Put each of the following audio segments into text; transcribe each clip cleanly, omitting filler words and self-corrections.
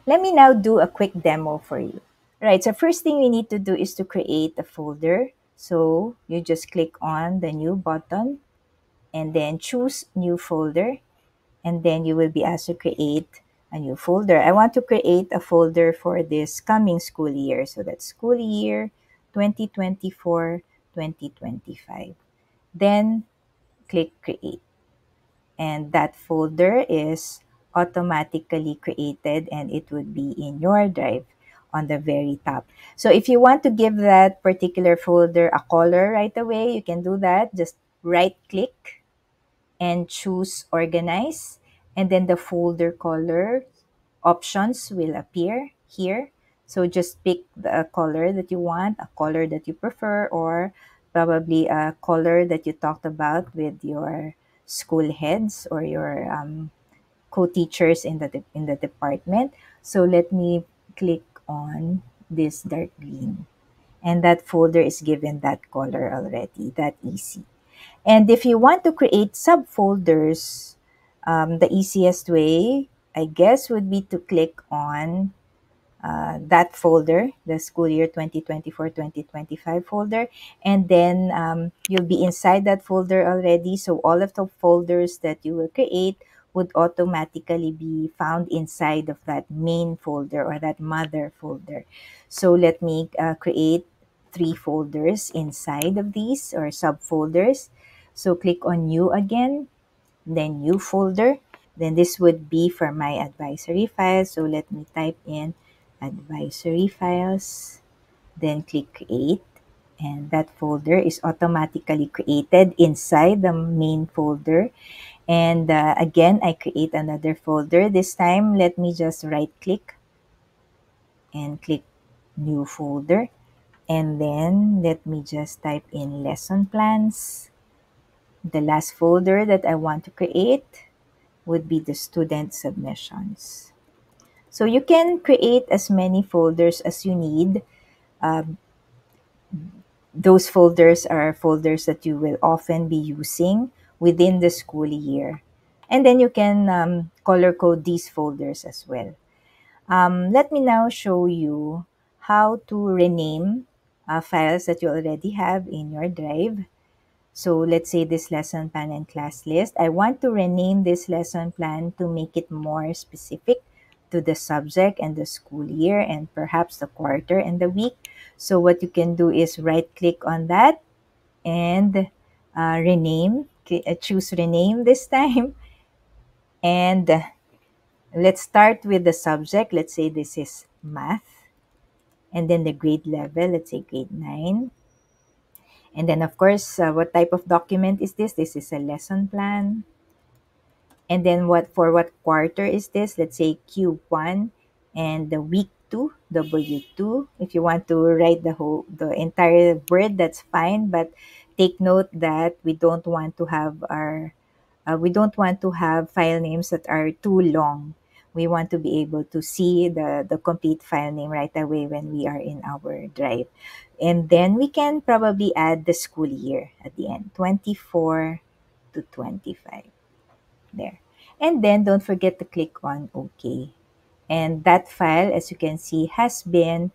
Let me now do a quick demo for you. Right, so first thing we need to do is to create a folder. So you just click on the new button and then choose new folder, and then you will be asked to create a new folder. I want to create a folder for this coming school year. So that's school year 2024-2025. Then click create. And that folder is automatically created and it would be in your drive on the very top. So if you want to give that particular folder a color right away, you can do that. Just right click and choose organize, and then the folder color options will appear here. So just pick the color that you want, a color that you prefer, or probably a color that you talked about with your school heads or your co-teachers in the department. So let me click on this dark green, and that folder is given that color already, that easy. And if you want to create subfolders, the easiest way, I guess, would be to click on that folder, the school year 2024-2025 folder, and then you'll be inside that folder already. So all of the folders that you will create would automatically be found inside of that main folder or that mother folder. So let me create 3 folders inside of these or subfolders. So click on new again, then new folder. Then this would be for my advisory files. So let me type in advisory files, then click create. And that folder is automatically created inside the main folder. And again, I create another folder. This time, let me just right click and click new folder. And then let me just type in lesson plans. The last folder that I want to create would be the student submissions. So you can create as many folders as you need. Um, those folders are folders that you will often be using within the school year. And then you can color code these folders as well. Let me now show you how to rename files that you already have in your drive. So let's say this lesson plan and class list. I want to rename this lesson plan to make it more specific to the subject and the school year and perhaps the quarter and the week. So what you can do is right click on that and rename. Choose rename this time. And let's start with the subject. Let's say this is math. And then the grade level, let's say grade 9. And then, of course, what type of document is this? This is a lesson plan. And then what quarter is this? Let's say Q1, and the week 2, W2. If you want to write the entire word, that's fine. But take note that we don't want to have file names that are too long. We want to be able to see the complete file name right away when we are in our drive. And then we can probably add the school year at the end, 24 to 25. There. And then don't forget to click on OK. And that file, as you can see, has been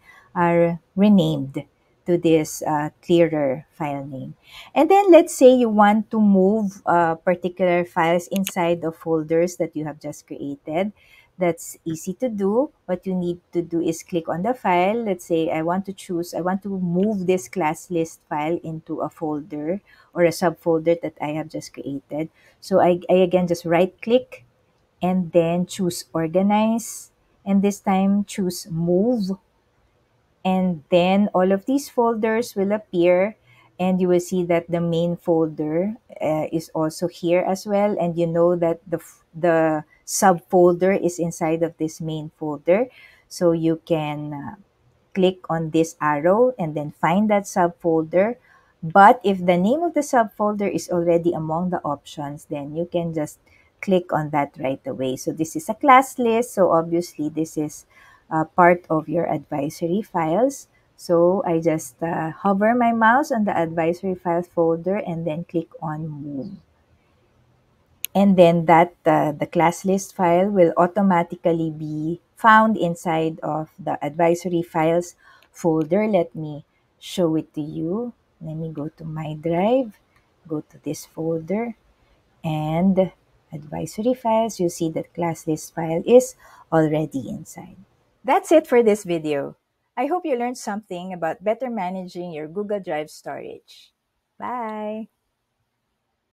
renamed to this clearer file name. And then let's say you want to move particular files inside the folders that you have just created. That's easy to do. What you need to do is click on the file. Let's say I want to move this class list file into a folder or a subfolder that I have just created. So I again just right click and then choose organize, and this time choose move, and then all of these folders will appear, and you will see that the main folder is also here as well, and you know that the subfolder is inside of this main folder. So you can click on this arrow and then find that subfolder. But if the name of the subfolder is already among the options, then you can just click on that right away. So this is a class list. So obviously this is part of your advisory files. So I just hover my mouse on the advisory files folder and then click on move. And then the class list file will automatically be found inside of the advisory files folder. Let me show it to you. Let me go to my drive, go to this folder, and advisory files. You see that class list file is already inside. That's it for this video. I hope you learned something about better managing your Google Drive storage. Bye!